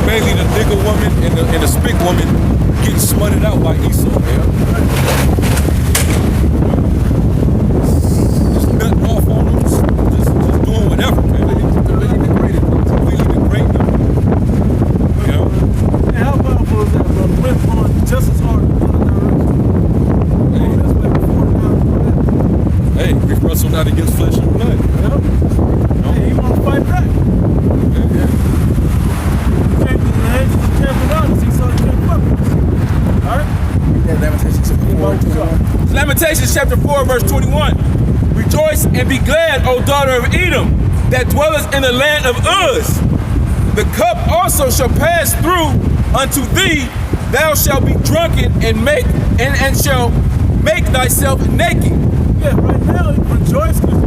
mainly the nigger woman and the spick woman getting smutted out by Esau, man. Just nutting off on them, just doing whatever, man. Completely degrading them. You know? And how powerful is that, brother? Went on just as hard in the other direction. Hey, we wrestle not against flesh and blood. Yep. Hey, you want to fight back? Yeah. You came to the edge, you came around, he saw you came up. Alright? Lamentations chapter 4, verse 21. Rejoice and be glad, O daughter of Edom, that dwelleth in the land of Uz. The cup also shall pass through unto thee. Thou shalt be drunken and shall make thyself naked. Yeah, right now, rejoice because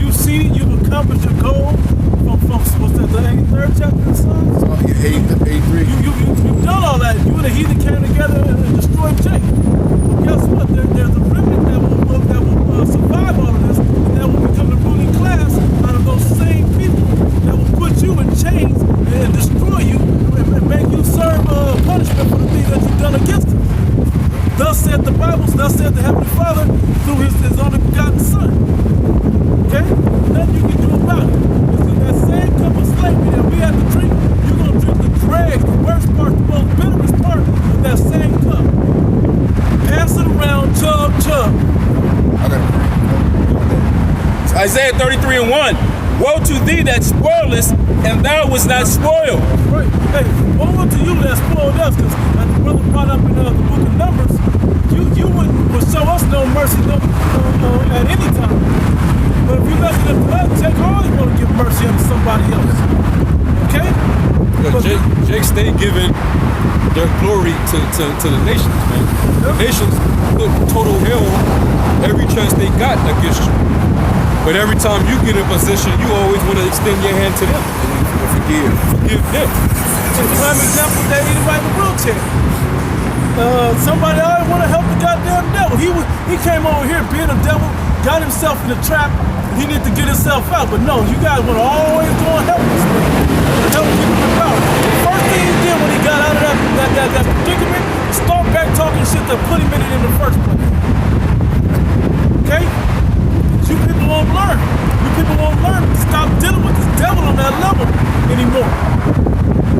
you've seen it, you've accomplished your goal from what's that, the 83rd chapter of the Psalms? 83. You've done all that. You and the heathen came together and destroyed Jacob. Well, guess what? There's a remnant that will survive all of this, and that will become the ruling class out of those same people that will put you in chains and destroy you and make you serve punishment for the things that you've done against them. Thus said the Bible, thus said the Heavenly Father through his only begotten Son. Okay? Nothing you can do about it. Because that same cup of slavery that we had to drink, you're going to drink the dregs, the worst part, the most bitterest part of that same cup. Pass it around, chug. Isaiah 33:1. Woe to thee that spoilest, and thou wast not spoiled. Right. Hey, woe unto you that spoiled us, because as the brother brought up in the book of Numbers, you would show us no mercy at any time. But if you listen to us, Jake always want to give mercy unto somebody else. Okay? Jake stayed giving their glory to the nations, man. The nations put total hell every chance they got against you. But every time you get in position, you always want to extend your hand to them. Forgive them. Prime example, that anybody in the wheelchair. Somebody always want to help the goddamn devil. He came over here being a devil, got himself in a trap, and he needed to get himself out. But no, you guys want to always go and help this man. Help him get him out. The first thing he did when he got out of that predicament, start back talking shit that put him in it in the first place. Okay? You people won't learn. You people won't learn to stop dealing with this devil on that level anymore.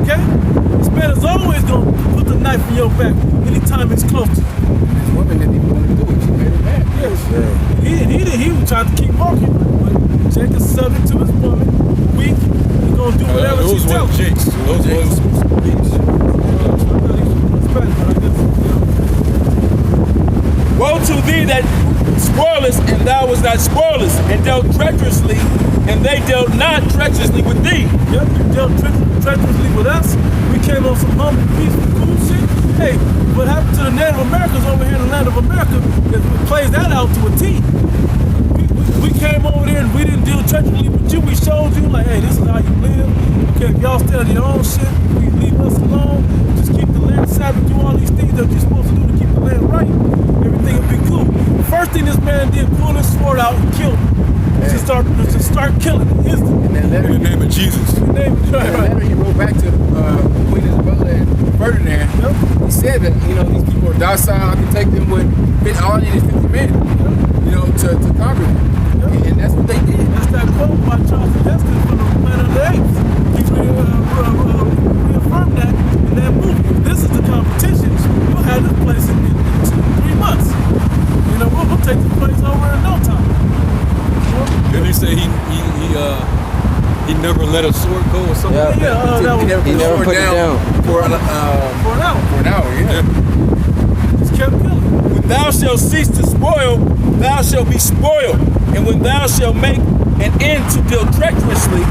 Okay? This man is always going to put the knife in your back anytime it's close to you. This woman didn't even want to do it. She made it mad. Yes. He tried to keep walking. But Jake is subject to his woman. Weak. He's going to do whatever she tells him. Those was Woe to thee that spoilest, and thou was not spoilest, and dealt treacherously, and they dealt not treacherously with thee. Yep, you dealt treacherously with us. We came on some humble, peaceful, cool shit. Hey, what happened to the Native Americans over here in the land of America, it plays that out to a T. We came over there and we didn't deal treacherously with you. We showed you, like, hey, this is how you live. Okay, if y'all stay on your own shit, please leave us alone. Just keep the land Sabbath, do all these things that you're supposed to do to keep the land right. Everything will be cool. First thing this man did, pull his sword out and kill him. To start killing him instantly. In the name of Jesus. Letter he wrote back to Queen Isabella and Ferdinand. Yep. He said that, these people are docile. I can take them with all I need is 50 men, to conquer them. Yep. And that's what they did. That's that quote by Charles Heston from the Planet of the Apes. He reaffirmed that in that movie. If this is the competition, we'll have this place in 3 months. We'll take the place over in no time. Didn't he say he never let a sword go or something? Yeah, he never put it down for an hour. Yeah. Just kept killing. When thou shalt cease to spoil, thou shalt be spoiled. And when thou shalt make an end to deal treacherously,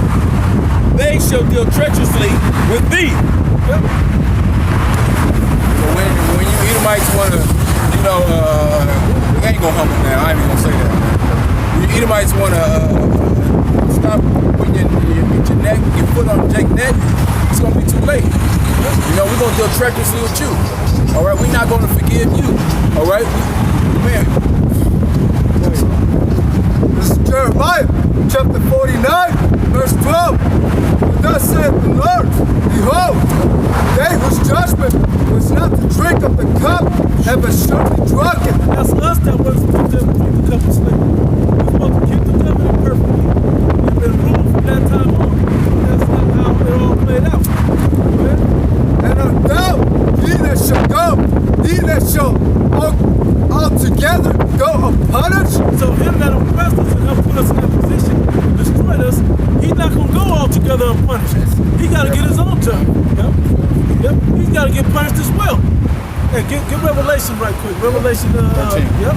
they shall deal treacherously with thee. Yep. So when you Edomites want to, we ain't gonna humble now. I ain't even gonna say that. When you Edomites want to stop putting your foot on Jake's neck, it's gonna be too late. We're gonna deal treacherously with you. All right, we're not gonna forgive you. All right, man. This is Jeremiah, chapter 49, verse 12. Thus saith the Lord, behold, have surely drunken. That's us that was supposed to drink the cup of slavery. We're supposed to keep the covenant perfectly. We've been ruled from that time on. That's not how it all played out. Okay? And thou, he that shall go, he that shall altogether go unpunished. So him that oppressed us and helped put us in that position, destroyed us, he's not going to go altogether unpunished. He got to get his own turn. Yep. He's got to get punished as well. Hey, get Revelation right quick. Revelation, yep.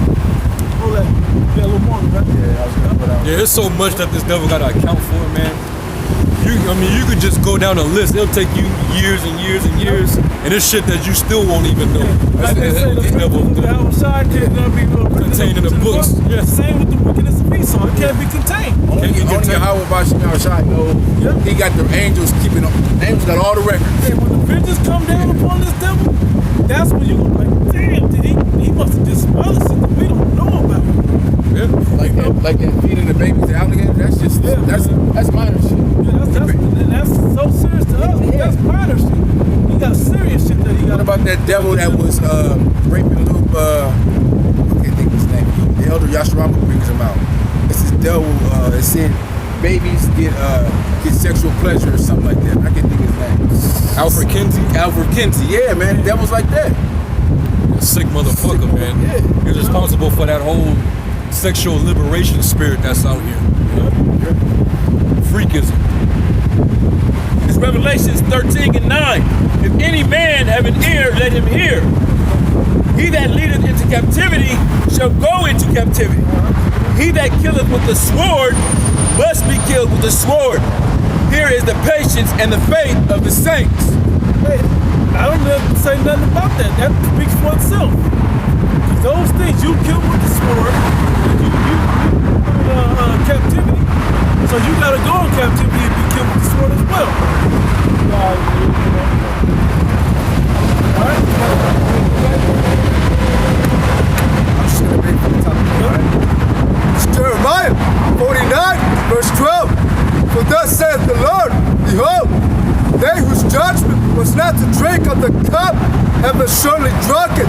Hold that. You got a little more, right? Yeah, I was gonna put out. Yeah, there's so much that this devil gotta account for, man. You could just go down a list. It'll take you years and years and years, and it's shit that you still won't even know. Like they say, This devil the outside can't be contained in the books. Yeah, same with the wickedness of Esau. It can't be contained. Only Yahweh Bashim Shai know he got the angels keeping up. Angels got all the records. And when the vengeance come down upon this devil, that's when you're like, damn, he must have just smothered something that we don't know about. Yeah. Like that feeding the babies to alligators. That's just that's minor shit. Yeah, that's so serious to us. That's minor shit. He got serious shit that he got. What about that devil that was raping little I can't think of his name. The elder Yasharama brings him out. It's this devil that said babies get sexual pleasure or something like that. I can't think of his name. Alfred Kinsey. Yeah, man. Devils like that. A sick motherfucker, man. Yeah. He's responsible for that whole sexual liberation spirit that's out here. Freakism. It's Revelations 13 and 9. If any man have an ear, let him hear. He that leadeth into captivity shall go into captivity. He that killeth with the sword must be killed with the sword. Here is the patience and the faith of the saints. Hey, I don't have to say nothing about that. That speaks for itself. Because those things you kill with the sword, you captivity. So you gotta go in captivity and be killed with the sword as well. Alright? I'm just gonna read from the top. It's Jeremiah 49, verse 12. For thus saith the Lord, behold, they whose judgment was not to drink of the cup have been surely drunken,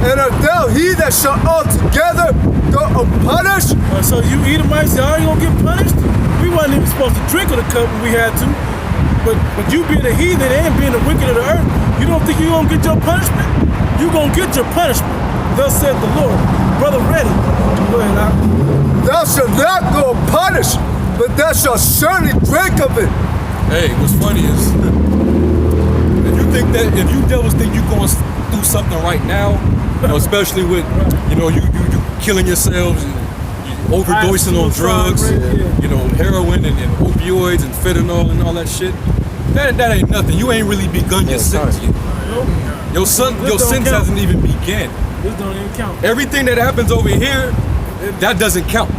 and art thou he that shall altogether go unpunished? So you Edomites, y'all ain't gonna get punished? We wasn't even supposed to drink of the cup when we had to. But you being a heathen and being the wicked of the earth, you don't think you gonna get your punishment? You gonna get your punishment. Thus said the Lord. Brother Reddy, go ahead now. Thou shalt not go unpunished, but thou shalt surely drink of it. Hey, what's funny is if you devils think you're going through something right now, especially with you killing yourselves, and you overdosing on drugs, heroin and opioids and fentanyl and all that shit. That ain't nothing. You ain't really begun your sentence yet. Your sentence hasn't even begun. This don't even count. Everything that happens over here, that doesn't count.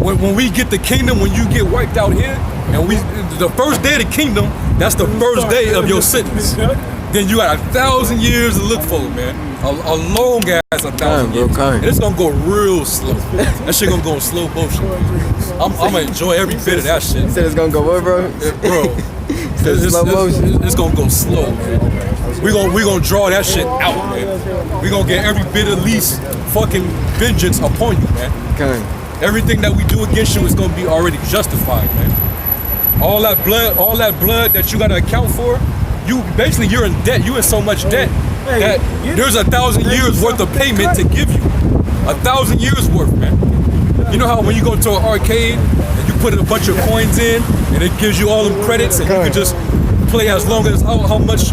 When we get the kingdom, when you get wiped out here, and the first day of the kingdom, that's the first day of your sentence. Then you got 1,000 years to look for, man. A long ass 1,000 years. And it's gonna go real slow. That shit gonna go in slow motion. I'm gonna enjoy every bit of that shit. You said it's gonna go where, bro? Bro. It's gonna go slow, man. We gonna draw that shit out, man. We gonna get every bit of least fucking vengeance upon you, man. Okay. Everything that we do against you is gonna be already justified, man. All that blood that you gotta account for, you're in debt. You in so much debt that there's 1,000 years worth of payment to give you. 1,000 years worth, man. You know how when you go to an arcade and you put a bunch of coins in and it gives you all them credits and you can just play as long as how much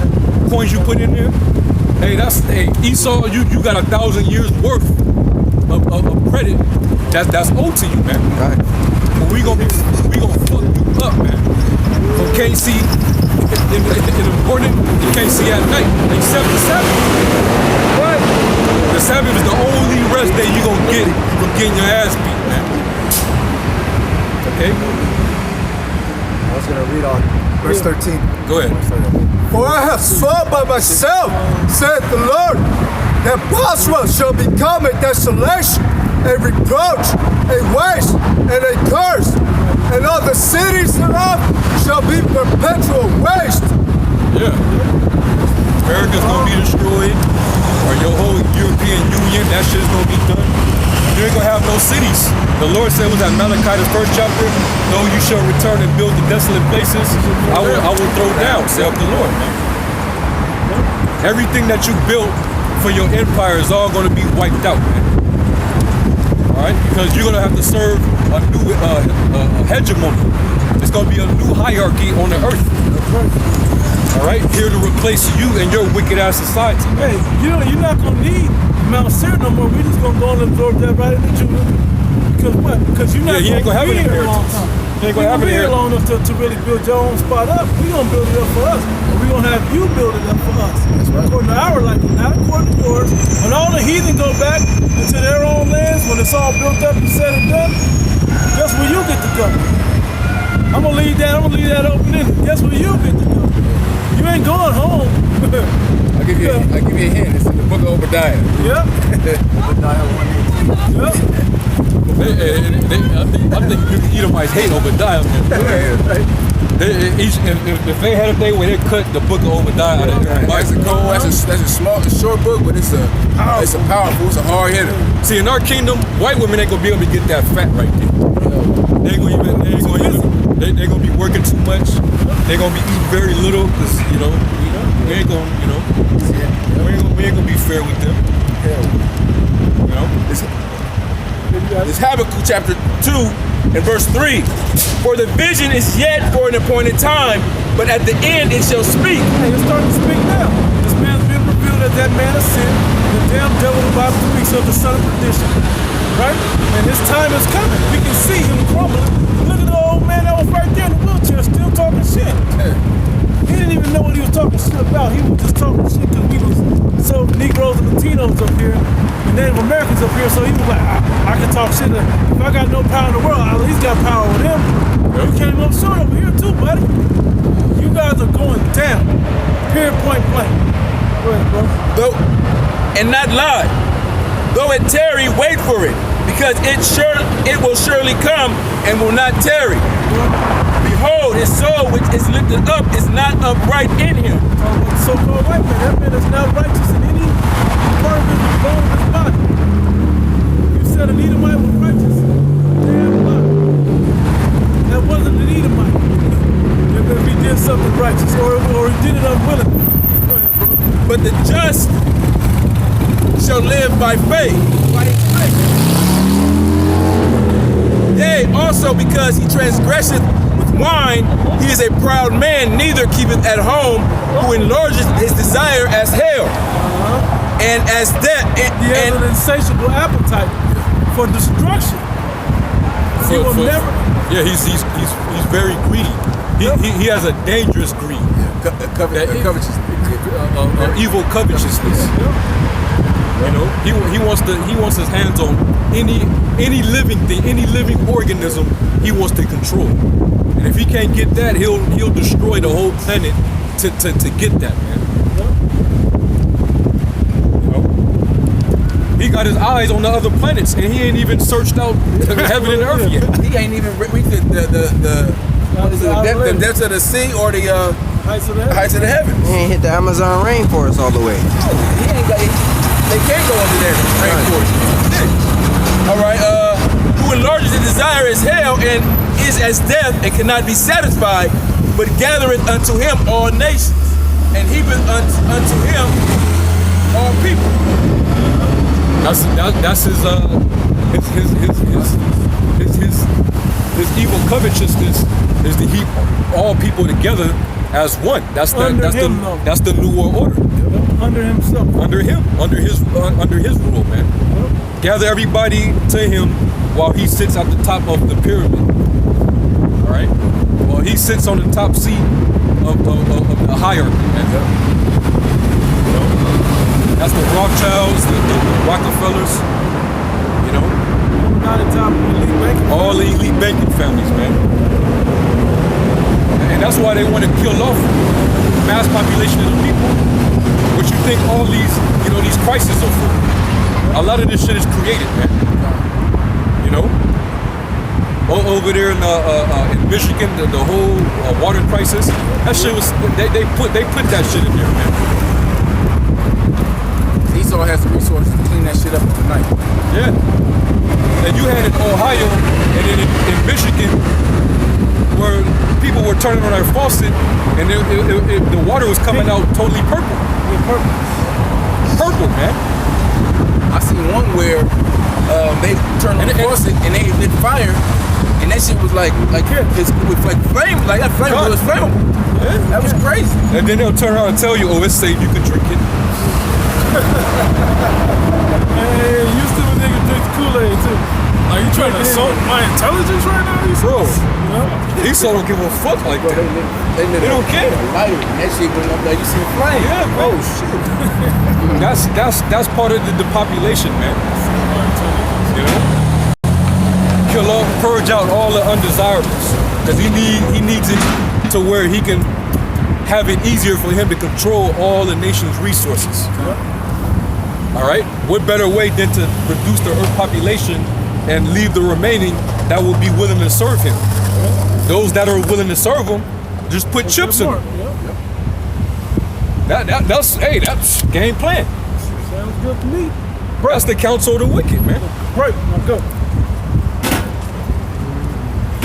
coins you put in there? Hey, Esau, you got 1,000 years worth of credit that's owed to you, man. Right. But we gonna fuck you up, man. From can't see in the morning, you can't see at night, except the Sabbath. Right? The Sabbath is the only rest day you gonna get from getting your ass beat, man. Okay? I was gonna read on verse 13. Go ahead. For I have sworn by myself, saith the Lord, that Basra shall become a desolation, a reproach, a waste, and a curse, and all the cities thereof shall be perpetual waste. Yeah. America's gonna be destroyed, or your whole be in union. That shit's gonna be done. You ain't gonna have no cities. The Lord said was that Malachi, the 1st chapter, no, you shall return and build the desolate places. I will throw down, saith the Lord, man. Everything that you built for your empire is all gonna be wiped out, man. All right, because you're gonna have to serve a new hegemony. It's gonna be a new hierarchy on the earth. All right, here to replace you and your wicked ass society. Hey, you're not gonna need Mount Seir no more. We just gonna go and absorb that right into Judah. Because what? Because you're not you ain't gonna have an be here a long inheritance. time. You ain't gonna have an here inheritance. long enough to really build your own spot up. We gonna build it up for us. And we gonna have you build it up for us. That's right. According to our life, not according to yours. When all the heathen go back into their own lands, when it's all built up and said and done, guess where you get to go? I'm gonna leave that open ended. Guess where you get to go? You ain't going home. I'll give you a hint. It's in the book of Obadiah. Yep. Obadiah 1:18. Yep. I think you Edomites hate Obadiah, man. If they had a day where they cut the book of Obadiah out of there. That's a cold. That's a small, short book, but it's a powerful. It's a hard hitter. See, in our kingdom, white women ain't gonna be able to get that fat right there. They ain't gonna be working too much. They're gonna be eating very little because we ain't gonna be fair with them. You know. This Habakkuk chapter 2 and verse 3. For the vision is yet for an appointed time, but at the end it shall speak. Hey, it's starting to speak now. This man's been revealed as that man of sin. The damn devil, the Bible speaks of the son of perdition. Right? And his time is coming. We can see him crumbling. Look at the old man that was right there in the wheelchair still talking shit. He didn't even know what he was talking shit about. He was just talking shit because we was so Negroes and Latinos up here and Native Americans up here. So he was like, I can talk shit. If I got no power in the world, I at least got power with him. You came up short over here too, buddy. You guys are going down. Period, point blank. Go ahead, bro. And not lie. Though it tarry, wait for it, because it will surely come and will not tarry. Behold, his soul which is lifted up is not upright in him. So-called white man, that man is not righteous in any part of his bone of his body. You said an Edomite was righteous. Damn lie. That wasn't an Edomite. If he did something righteous or he did it unwillingly. Go ahead, bro. But the just shall live by faith. Yea, also because he transgresseth with wine, he is a proud man, neither keepeth at home, who enlarges his desire as hell, and as death. He has an insatiable appetite for destruction. He will never. Yeah, he's very greedy. He has a dangerous greed. Covetousness. Evil covetousness. You know, he wants his hands on any living thing, any living organism he wants to control. And if he can't get that, he'll destroy the whole planet to get that, man. You know? He got his eyes on the other planets and he ain't even searched out heaven and earth yet. He ain't even reached the depths of the sea or the heights of the heavens. He ain't hit the Amazon rainforest all the way. He ain't got. They can't go under there. All right, who enlarges his desire as hell and is as death and cannot be satisfied, but gathereth unto him all nations, and heapeth unto him all people. That's his evil covetousness is to heap all people together as one. That's the new world order. Under himself. Under his rule, man. Yep. Gather everybody to him while he sits at the top of the pyramid. All right? Well, he sits on the top seat of the hierarchy, man. Yep. You know? That's the Rothschilds, the Rockefellers, you know? Not the top of elite banking. All the elite banking families, man. And that's why they want to kill off mass population of the people. What you think all these crises are for? A lot of this shit is created, man. You know, over there in Michigan, the whole water crisis. That shit was they put that shit in there, man. Esau has the resources to clean that shit up overnight. Yeah. And you had in Ohio and then in Michigan where people were turning on their faucet and the water was coming out totally purple. Purple, man. I seen one where they turned on the faucet and they lit fire, and that shit was like it was like flame, like that flame was flammable. Yeah. That was crazy. And then they'll turn around and tell you, oh, it's safe, you can drink it. Hey, you still a nigga drinks Kool-Aid too. Are you trying to assault my intelligence right now? Bro, Esau don't give a fuck like that. They don't care. Lighter, and that shit went up like you see a flame. Yeah, bro. Oh shit. That's part of the population, man. You know? Kill off, purge out all the undesirables. Because he needs it to where he can have it easier for him to control all the nation's resources. All right? What better way than to reduce the earth population and leave the remaining that will be willing to serve him? Those that are willing to serve him, just put chips in them. That's game plan. Sounds good to me. That's the counsel of the wicked, man. Right, now go.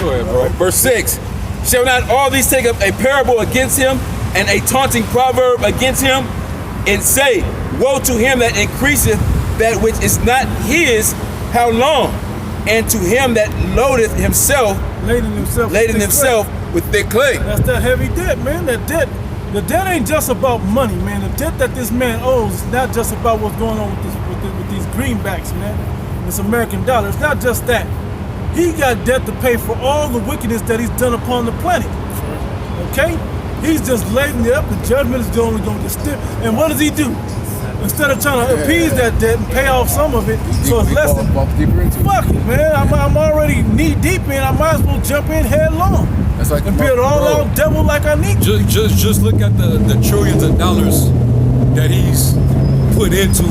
Go ahead, bro. Verse 6. Shall not all these take up a parable against him and a taunting proverb against him, and say, woe to him that increaseth that which is not his, how long? And to him that loadeth himself, laden himself with thick clay. That's that heavy debt, man. That debt. The debt ain't just about money, man. The debt that this man owes is not just about what's going on with these greenbacks, man. This American dollar. It's not just that. He got debt to pay for all the wickedness that he's done upon the planet. Okay? He's just laden it up. The judgment is only going to stick. And what does he do? Instead of trying to appease that debt and pay off some of it, so it's less than. Fuck it, man. I'm already knee deep in. I might as well jump in headlong. That's like and be an all-out devil like I need. Just look at the trillions of dollars that he's put into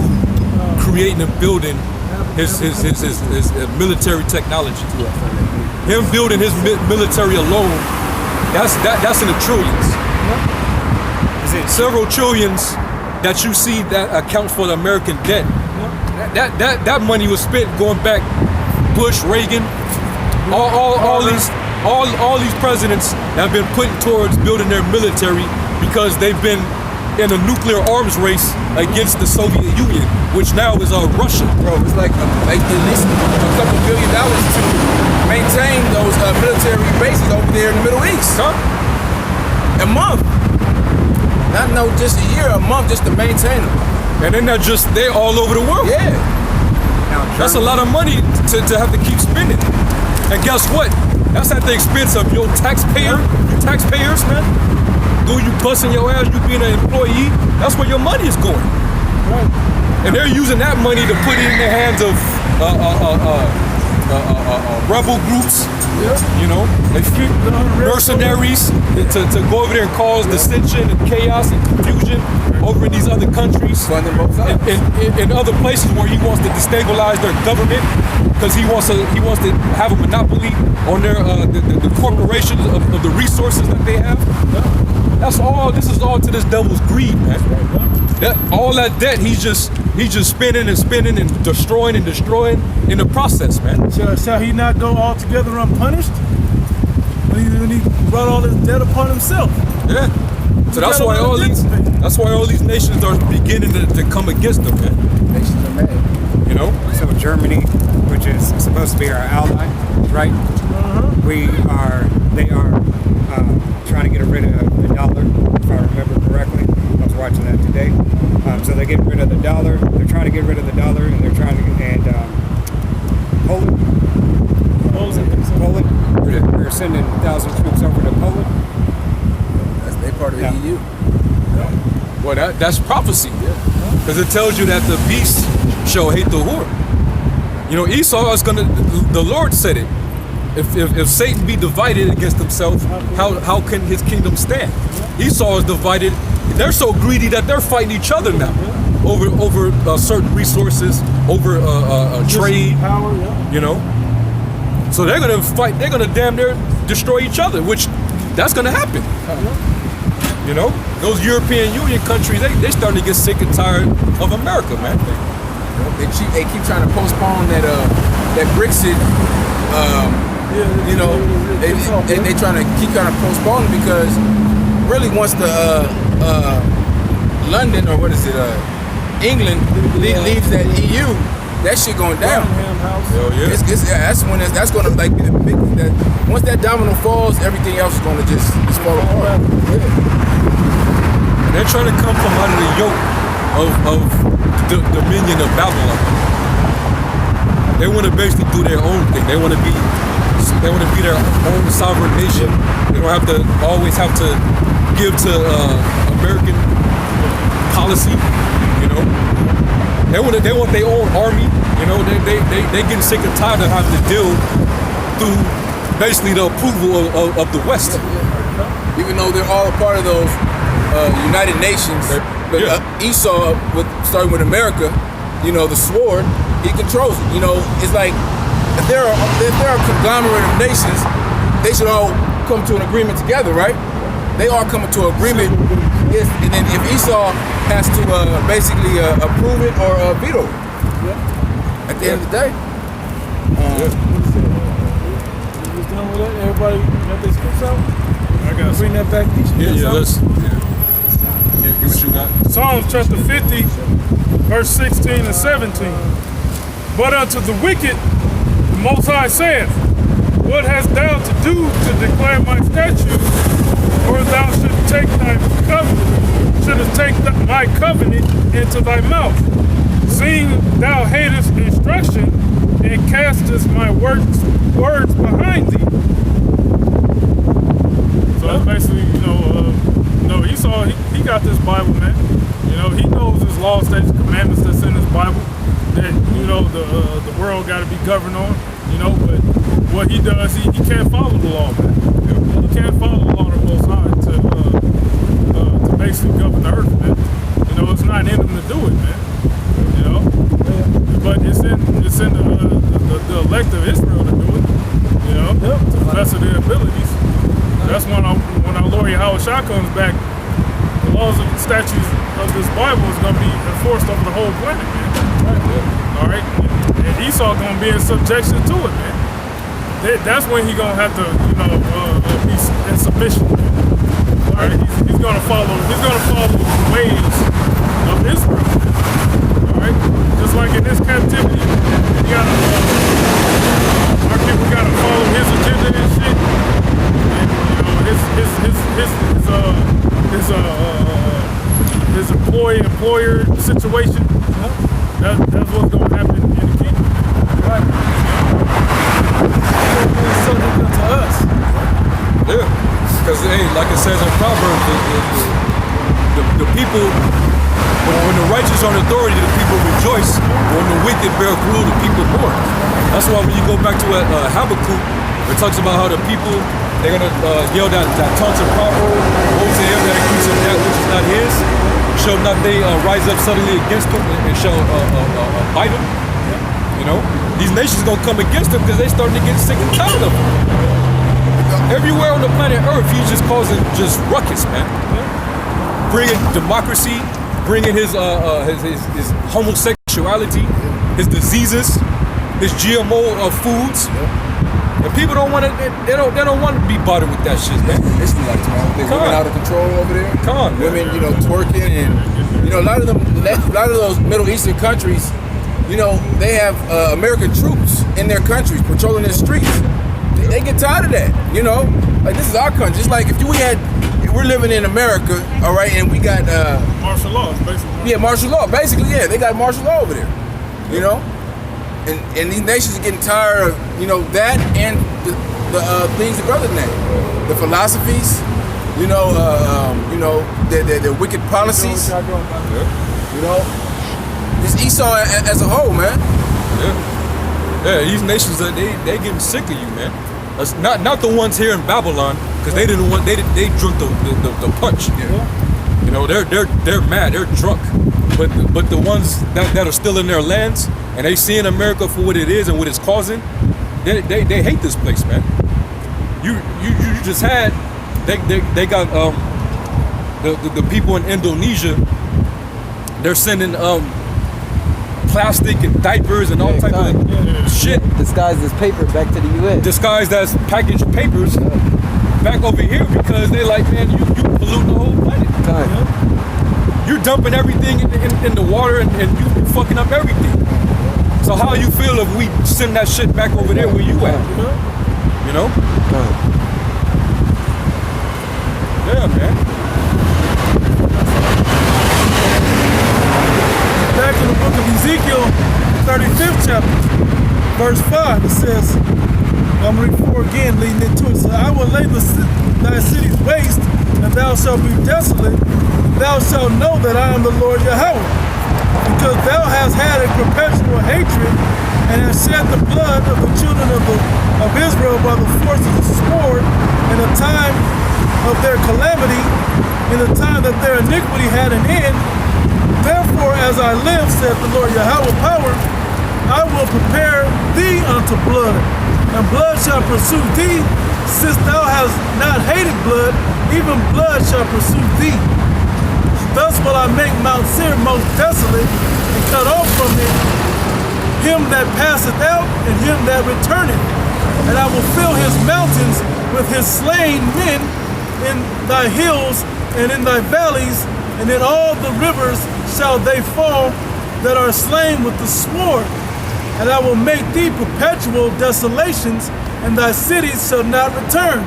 creating and building his military technology. Him building his military alone, that's in the trillions. Several trillions that you see that accounts for the American debt. That money was spent going back Bush, Reagan, all these presidents that have been put towards building their military because they've been in a nuclear arms race against the Soviet Union, which now is Russia. Bro, it's like at least a couple $1 billion to maintain those military bases over there in the Middle East. A month. Not just a year, a month just to maintain them. And then they're all over the world. Yeah. That's a lot of money to have to keep spending. And guess what? That's at the expense of your taxpayers, man. You busting your ass, you being an employee, that's where your money is going. Right. And they're using that money to put it in the hands of rebel groups, you know, mercenaries to go over there and cause dissension and chaos and confusion over in these other countries in other places where he wants to destabilize their government because he wants to have a monopoly on their the corporations of the resources that they have. That's all. This is all to this devil's greed, man. All that debt, he's just spending and destroying in the process, man. Shall he not go altogether unpunished when he brought all this debt upon himself? Yeah. So that's why all these nations are beginning to come against him, man. Nations are mad. You know. So Germany, which is supposed to be our ally, right? They are trying to get rid of the dollar, if I remember correctly. I was watching that today. So they're getting rid of the dollar. They're trying to get rid of the dollar, and they're trying to Poland. We're sending 1,000 troops over to Poland. They're part of the EU. Well, that's prophecy, because it tells you that the beast shall hate the whore. You know, Esau is gonna. The Lord said it. If Satan be divided against himself, how can his kingdom stand? Esau is divided. They're so greedy that they're fighting each other now over certain resources, over trade. Power, you know. So they're gonna fight. They're gonna damn near destroy each other, which that's gonna happen. You You know, those European Union countries, they starting to get sick and tired of America, man. They keep trying to postpone that Brexit. They trying to keep kind of postponing because really once the London or what is it, England leaves that EU, that shit going down. Hell yeah. That's going to like be the big that once that domino falls, everything else is going to just fall apart. They're trying to come from under the yoke of the dominion of Babylon. They want to basically do their own thing. They want to be their own sovereign nation. They don't have to always have to give to American policy. You know, they want their own army. You know, they getting sick and tired of having to deal through basically the approval of the West. Even though they're all a part of those United Nations, but Esau, starting with America, you know, the sword, he controls it. You know, it's like if there are a conglomerate of nations, they should all come to an agreement together, right? They all come to an agreement. Yes, and then if Esau has to basically approve it or veto it, at the end of the day. What's done with that? Everybody got their scripts out? I got bring that back. Let's. Give what you got. Psalms chapter 50, verse 16 and 17. But unto the wicked, the Most High saith, what hast thou to do to declare my statutes? Or thou shouldst take my covenant into thy mouth, seeing thou hatest instruction and castest my words behind thee. So that's basically, Esau, he got this Bible, man. You know, he knows his law, statutes, commandments that's in his Bible that, you know, the world got to be governed on, you know, but what he does, he can't follow the law, man. He can't follow the law of the Most High to basically govern the earth, man. You know, it's not in him to do it, man. You know, but it's in the elect of Israel to do it, you know, to the best of their abilities. That's when our Lord Yahushua comes back, the laws and statutes of this Bible is going to be enforced over the whole planet, man. All right? And Esau going to be in subjection to it, man. That's when he's going to have to, be in submission, man. All right? He's going to follow the ways of Israel, man. All right? Just like in this captivity, we got to follow his agenda and shit. His employer situation. That's what's going to happen in the kingdom. Right. It's subject to us. Yeah, because like it says in Proverbs, the people, when the righteous are in authority, the people rejoice. When the wicked bear rule, the people mourn. That's why when you go back to Habakkuk, it talks about how the people, they're going to yell that taunting proverb, woe to him that accuses that which is not his. Shall not they rise up suddenly against him and shall bite him? You know, these nations going to come against him because they starting to get sick and tired of him. Everywhere on the planet Earth, he's just causing just ruckus, man. Bringing democracy, bringing his homosexuality, his diseases, his GMO foods. And people don't want to. They don't want to be bothered with that shit, man. It's like there's women out of control over there. Come on, women, twerking, and a lot of those Middle Eastern countries, they have American troops in their countries patrolling their streets. They get tired of that, Like this is our country. It's like if we're living in America, all right, and we got martial law, basically. Yeah, martial law, basically. Yeah, they got martial law over there, And these nations are getting tired of, that and the things the brother named. The philosophies, the wicked policies. It's Esau as a whole, man. Yeah, these nations, they getting sick of you, man. That's not the ones here in Babylon, because they didn't want, they drunk the punch. Yeah. They're mad, they're drunk. But the ones that are still in their lands and they seeing America for what it is and what it's causing, they hate this place, man. You just had they got the people in Indonesia, they're sending plastic and diapers and all type of shit Disguised as paper back to the U.S. disguised as packaged papers back over here because they like, man, you pollute the whole planet. You're dumping everything in the water and you fucking up everything. So how you feel if we send that shit back over there where you at? You know? Yeah, man. Back in the book of Ezekiel, 35th chapter, verse 5, it says, I'm going to read 4 again, leading into it. So I will lay thy cities waste, and thou shalt be desolate. Thou shalt know that I am the Lord Yahweh, because thou hast had a perpetual hatred, and hast shed the blood of the children of Israel by the force of the sword in the time of their calamity, in the time that their iniquity had an end. Therefore, as I live, saith the Lord Yahweh power, I will prepare thee unto blood, and blood shall pursue thee, since thou hast not hated blood, even blood shall pursue thee. Thus will I make Mount Seir most desolate, and cut off from it him that passeth out, and him that returneth. And I will fill his mountains with his slain men in thy hills and in thy valleys, and in all the rivers shall they fall that are slain with the sword. And I will make thee perpetual desolations, and thy cities shall not return.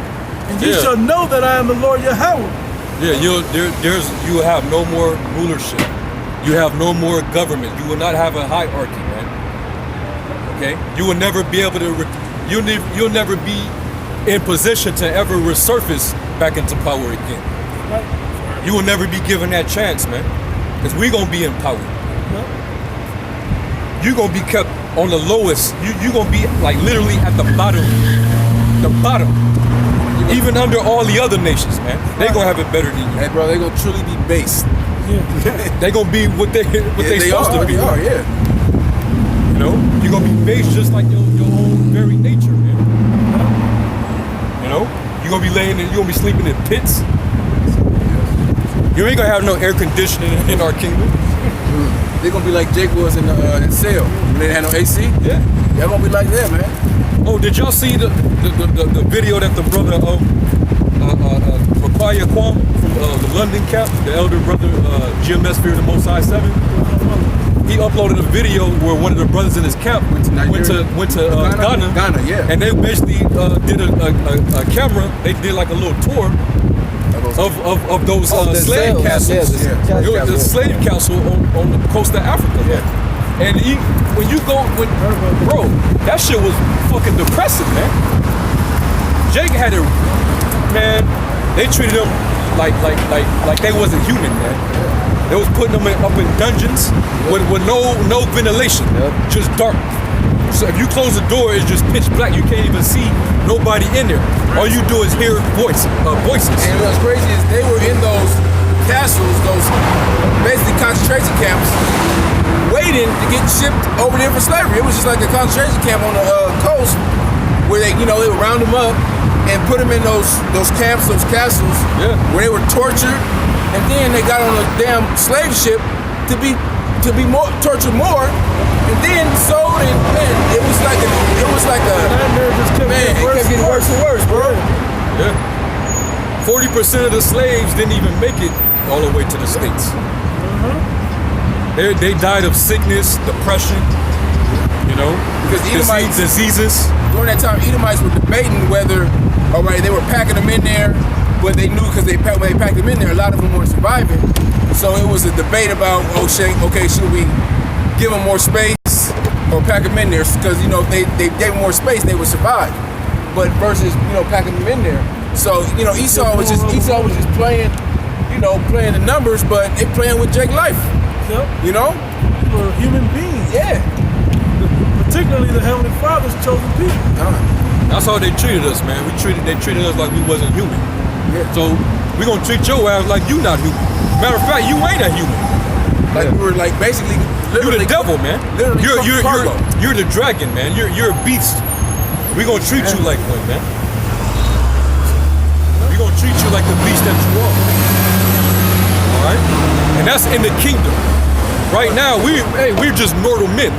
And ye shall know that I am the Lord Yahweh. Yeah, you will have no more rulership. You have no more government. You will not have a hierarchy, man. Okay? You will never be able to. You'll never be in position to ever resurface back into power again. Right. You will never be given that chance, man. Because we're gonna be in power. You're gonna be kept on the lowest. You're gonna be like literally at the bottom. The bottom. Even under all the other nations, man. They gonna have it better than you. Hey, bro, they gonna truly be based. They gonna be what they supposed to be. They are, yeah. You know, you're gonna be based just like your own very nature, man. You know, you're gonna be you're gonna be sleeping in pits. You ain't gonna have no air conditioning in our kingdom. They're gonna be like Jake was in Cell. When they didn't have no AC. Yeah. They're gonna be like that, man. Oh, did y'all see the video that the brother Raquaya Kwam from the London camp, the elder brother GMSLV, the Most High 7? He uploaded a video where one of the brothers in his camp went to Ghana, yeah. and they basically did a camera. They did like a little tour of those slave castles. It was the slave castle on the coast of Africa. Yeah. And when you go, bro, that shit was fucking depressing, man. Jake had it, man. They treated him like they wasn't human, man. They was putting them up in dungeons with no ventilation, just dark. So if you close the door, it's just pitch black. You can't even see nobody in there. All you do is hear voices. And what's crazy is they were in those castles, those basically concentration camps, waiting to get shipped over there for slavery. It was just like a concentration camp on the coast where they would round them up and put them in those camps, those castles, where they were tortured, and then they got on a damn slave ship to be more tortured more, and then sold. And man, it was like a man. It kept getting worse and worse, bro. Yeah. 40% of the slaves didn't even make it all the way to the States. They died of sickness, depression, because Edomites, diseases. During that time, Edomites were debating whether, they were packing them in there, but they knew because when they packed them in there, a lot of them weren't surviving. So it was a debate about, should we give them more space or pack them in there? Because if they gave them more space, they would survive. But versus packing them in there. So Esau was just playing, playing the numbers, but they playing with Jake's life. Yep. People are human beings. Yeah. Particularly the Heavenly Father's chosen people. That's how they treated us, man. They treated us like we wasn't human. Yeah. So we're gonna treat your ass like you not human. Matter of fact, you ain't a human. Like you were basically you're the devil, man. Literally you're the dragon, man. You're a beast. We're gonna treat you like one, man. We're gonna treat you like the beast that you are. right? And that's in the kingdom. Right now, we're just mortal men.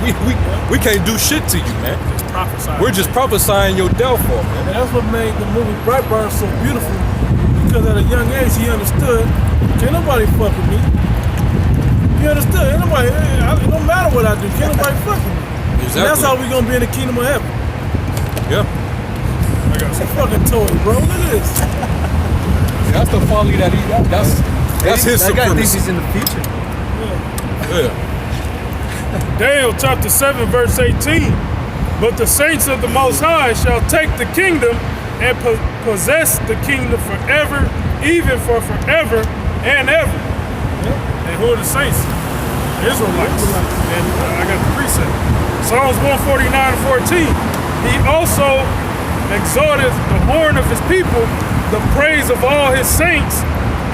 We can't do shit to you, man. Just prophesying. We're just prophesying your downfall, man. And that's what made the movie Brightburn so beautiful. Because at a young age, he understood, can't nobody fuck with me. He understood, ain't nobody, it don't matter what I do, can't nobody fuck with me. Exactly. And that's how we gonna be in the kingdom of heaven. Yeah. It's a fucking toy, bro. Look at this. That's the folly that that's his That guy thinks supremacy. he's in the future. Yeah. Daniel chapter 7 verse 18. But the saints of the Most High shall take the kingdom and possess the kingdom forever, even for forever and ever. And who are the saints? Israelites. And I got the precept. Psalms 149:14. He also exalted the horn of his people, the praise of all his saints,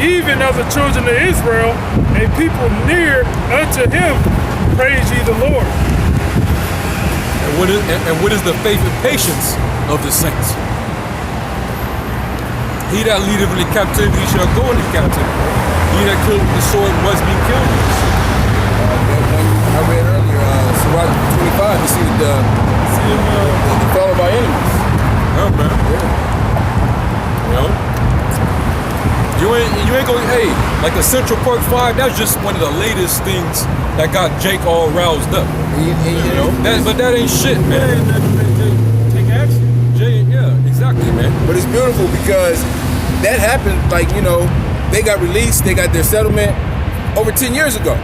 even of the children of Israel, a people near unto him. Praise ye the Lord. And what is the faith and patience of the saints? He that leadeth into captivity shall go into captivity. He that killed with the sword must be killed. I read earlier, Sirach 25, you see the fall by enemies. Yeah, man. You know? You ain't gonna, hey, like the Central Park 5, that's just one of the latest things that got Jake all roused up. You know? But that ain't shit, man. Take action. Jay, yeah, exactly, man. But it's beautiful because that happened, like, you know, they got released, they got their settlement over 10 years ago,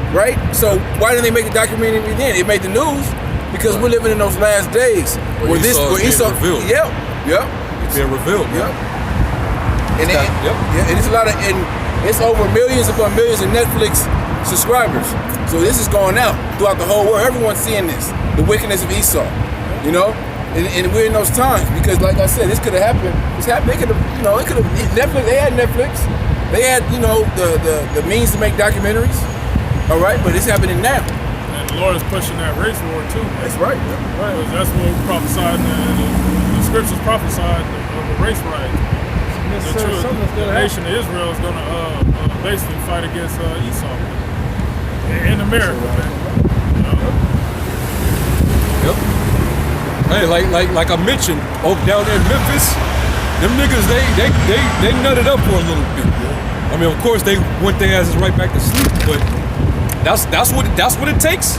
right? So why didn't they make a documentary then? It made the news because we're living in those last days Where Esau is being revealed. Yep. It's being revealed, man. Yep. And it's a lot of, and it's over millions upon millions of Netflix subscribers. So this is going out throughout the whole world. Everyone's seeing this, the wickedness of Esau, you know? And we're in those times because, like I said, this could have happened. This happened. They could have, you know, Netflix. They had Netflix. They had, you know, the means to make documentaries. All right, but it's happening now. And the Lord is pushing that race war too. That's right. Right. That's what prophesied, the scriptures prophesied of the race riot. The nation of Israel is going to basically fight against Esau in America, man. You know? Yep. Hey, like I mentioned, down there in Memphis, them niggas they nutted up for a little bit. I mean, of course they went their asses right back to sleep, but that's what it takes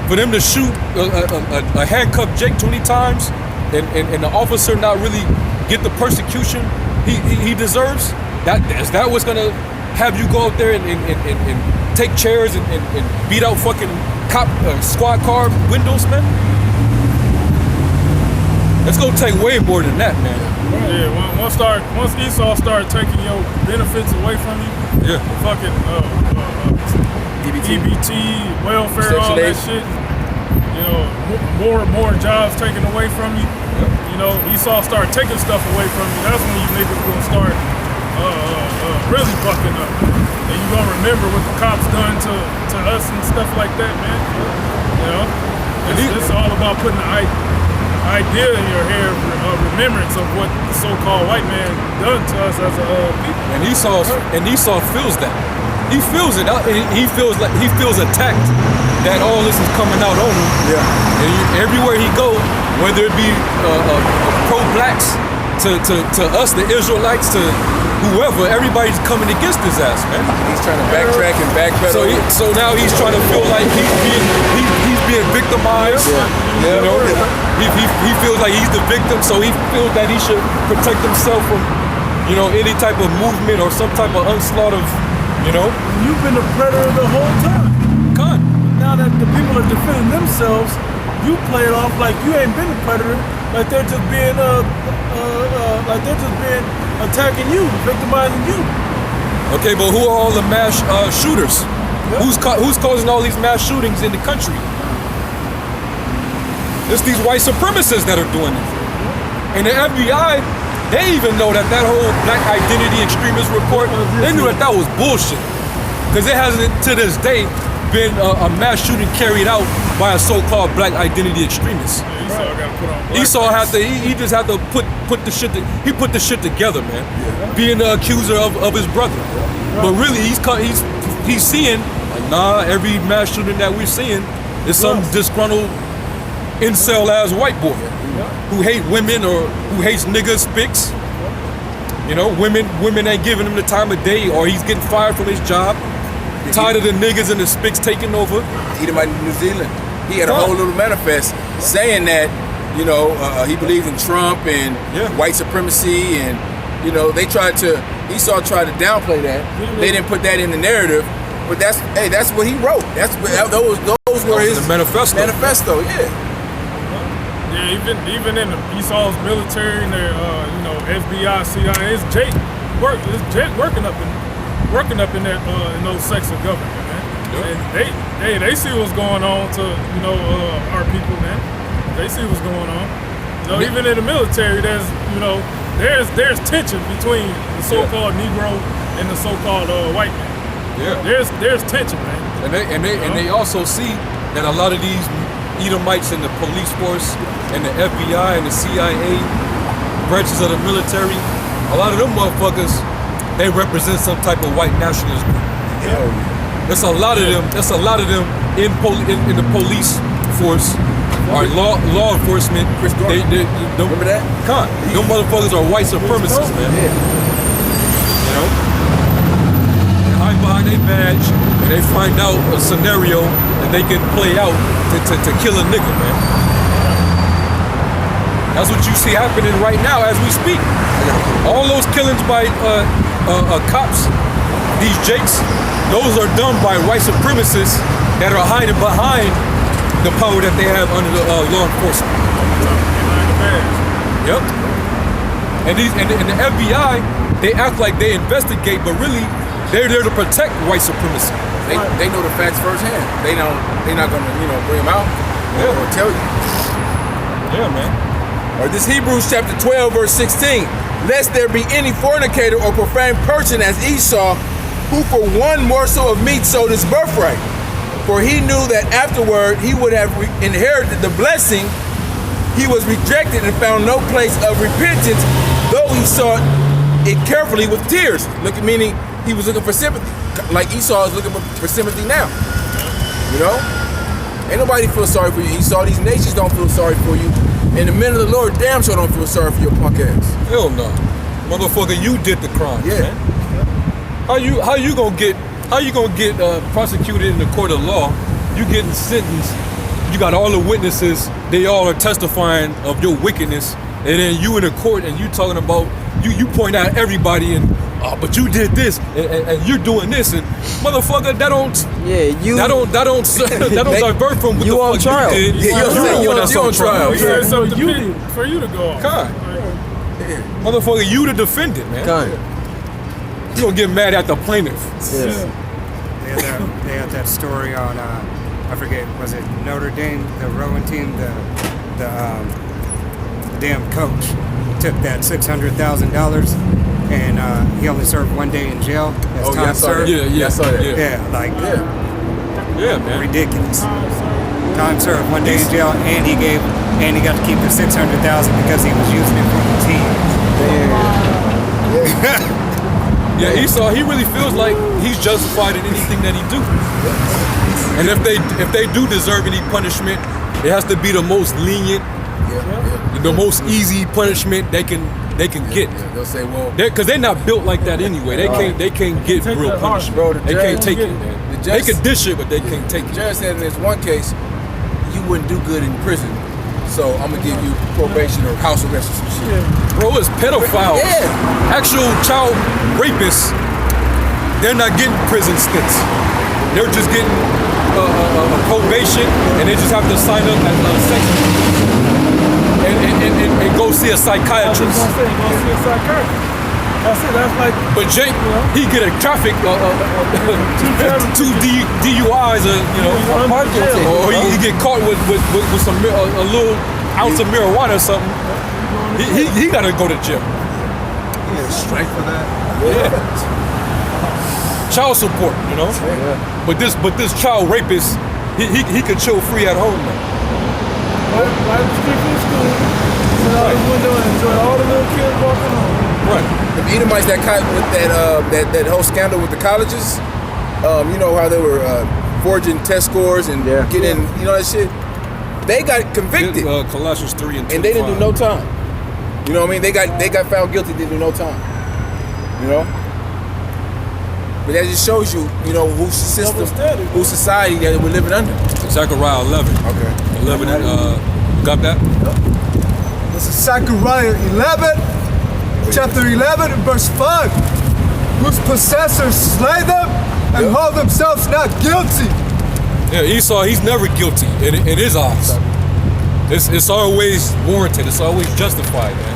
for them to shoot a handcuffed Jake 20 times and the officer not really get the persecution he deserves. Is that what's gonna have you go out there and take chairs and beat out fucking cop squad car windows, man? It's gonna take way more than that, man. Yeah, once Esau started taking your benefits away from you, Yeah. fucking EBT, welfare, Section all that 8. shit. You know, more jobs taken away from you. You know, Esau started taking stuff away from you. That's when you niggas gonna start really fucking up. And you gonna remember what the cops done to us and stuff like that, man. You know, it's all about putting the idea in your head, remembrance of what the so-called white man done to us as a people. And Esau feels that. He feels it. He feels attacked. That all this is coming out on him. Yeah. And everywhere he go, whether it be pro-blacks to us, the Israelites, to whoever, everybody's coming against his ass, man. He's trying to backtrack and backpedal. So now he's trying to feel like he's being victimized. Yeah. You know, he feels like he's the victim, so he feels that he should protect himself from, you know, any type of movement or some type of onslaught of, you know. You've been a predator the whole time. God. Now that the people are defending themselves, you play it off like you ain't been a predator, like they're just being attacking you, victimizing you. Okay, but who are all the mass shooters? Yep. Who's causing all these mass shootings in the country? It's these white supremacists that are doing it. And the FBI, they even know that whole black identity extremist report, they knew that was bullshit. Because it hasn't, to this day, been a mass shooting carried out by a so-called black identity extremist. Esau got to put on black Esau face. had to. He just had to put the shit. He put the shit together, man. Being the accuser of his brother, but really he's seeing like, nah. Every mass shooting that we're seeing is some disgruntled incel ass white boy who hate women or who hates niggas, spics. You know, women ain't giving him the time of day, or he's getting fired from his job. Tired of the niggas and the spics taking over. Edomite in New Zealand. He had a whole little manifest saying that, you know, he believed in Trump and white supremacy, and you know Esau tried to downplay that. They didn't put that in the narrative, but that's what he wrote. Those were his manifesto. Yeah, even in Esau's military and their FBI, CIA, it's Jake working up in that in those sects of government, man. And they see what's going on to our people, man. They see what's going on. Even in the military, there's tension between the so-called Negro and the so-called white man. Yeah, there's tension, man. And they also see that a lot of these Edomites in the police force and the FBI and the CIA branches of the military, a lot of them motherfuckers, they represent some type of white nationalist group. There's a lot of them. There's a lot of them in the police force or law enforcement. Remember that? Them motherfuckers are white supremacists, man. You know, they hide behind their badge and they find out a scenario that they can play out to kill a nigga, man. That's what you see happening right now as we speak. All those killings by cops, these jakes, those are done by white supremacists that are hiding behind the power that they have under the law enforcement. Yep. And the FBI, they act like they investigate, but really they're there to protect white supremacy. They know the facts firsthand. They're not gonna bring them out or tell you. Yeah, man. Or this Hebrews chapter 12, verse 16. Lest there be any fornicator or profane person as Esau, who for one morsel of meat sold his birthright. For he knew that afterward he would have inherited the blessing. He was rejected and found no place of repentance, though he sought it carefully with tears. Meaning he was looking for sympathy, like Esau is looking for sympathy now. You know? Ain't nobody feel sorry for you, Esau. These nations don't feel sorry for you. And the men of the Lord damn sure don't feel sorry for your punk ass. Hell no. Motherfucker, you did the crime, man. How you gonna get prosecuted in the court of law? You getting sentenced. You got all the witnesses. They all are testifying of your wickedness. And then you in the court and you talking about you point out everybody and but you did this and you're doing this and motherfucker that don't divert from what you the on fuck trial. you did. You on trial. You said something for you to go off. Motherfucker, you the defendant, man. You gonna get mad at the plaintiff. Yes. They had that story on I forget, was it Notre Dame, the rowing team, the damn coach took that $600,000 and he only served 1 day in jail as time served. Yeah, I saw that. Yeah, man. Ridiculous. Time served, 1 day in jail, and he got to keep the $600,000 because he was using it for the team. Yeah, Esau, he really feels like he's justified in anything that he do. And if they do deserve any punishment, it has to be the most lenient, the most easy punishment they can get. They'll say, well, because they're not built like that anyway. They can't get real punishment. Bro, they can't take it, man. They can dish it, but they can't take it. The judge said in this one case, you wouldn't do good in prison, so I'm gonna give you probation or house arrest or some shit. Bro, it's pedophiles. Actual child rapists, they're not getting prison stints. They're just getting probation, and they just have to sign up as a sex and go see a psychiatrist. Go see a psychiatrist. That's it. That's like. But Jake, he get a traffic, two DUIs, or he get caught with some a little ounce of marijuana or something. He gotta go to jail. He had strength for that. Child support, But this child rapist, he could chill free at home now. Right up the street from school. Sit out the window and enjoy all the little kids walking home. Right. The Edomites that caught with that whole scandal with the colleges, you know how they were forging test scores and getting, you know that shit. They got convicted. Colossians 3 and 25. And they didn't do no time. You know what I mean? They got found guilty. They didn't do no time. You know. But that just shows you, you know, whose system, whose society that we're living under. Zechariah 11. Okay. 11 and got that? This is Zechariah 11, chapter 11 and verse 5. Whose possessors slay them and hold themselves not guilty. Yeah, Esau, he's never guilty in his eyes. It's always warranted. It's always justified, man.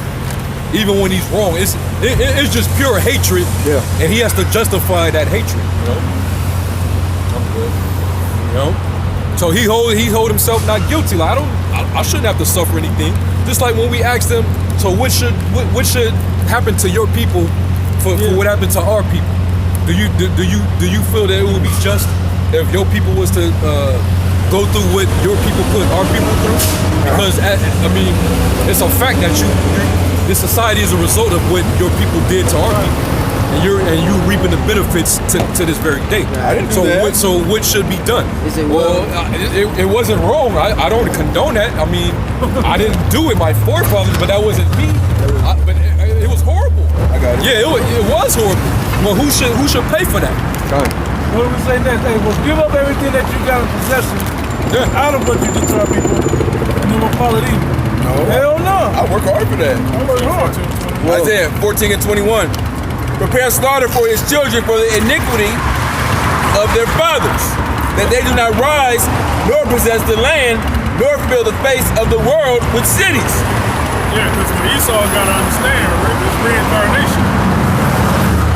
Even when he's wrong, it's just pure hatred. Yeah. And he has to justify that hatred, you know? I'm good. You know? So he hold himself not guilty. Like I shouldn't have to suffer anything. Just like when we asked him, so what should happen to your people for what happened to our people? Do you feel that it would be just if your people was to go through what your people put our people through? Because I mean, it's a fact that this society is a result of what your people did to our people, and you reaping the benefits to this very day. I didn't do that. So what should be done? Is it it wasn't wrong. I don't condone that. I mean, I didn't do it. My forefathers, but that wasn't me. But it was horrible. I got it. Yeah, it was horrible. Well, who should pay for that? What do we say next? Hey, well, give up everything that you got in possession out of what you did to our people, and then we'll call it even. No. Hell no. I work hard for that. I work hard. Isaiah 14 and 21. Prepare slaughter for his children for the iniquity of their fathers, that they do not rise, nor possess the land, nor fill the face of the world with cities. Yeah, because what Esau got to understand, it's reincarnation.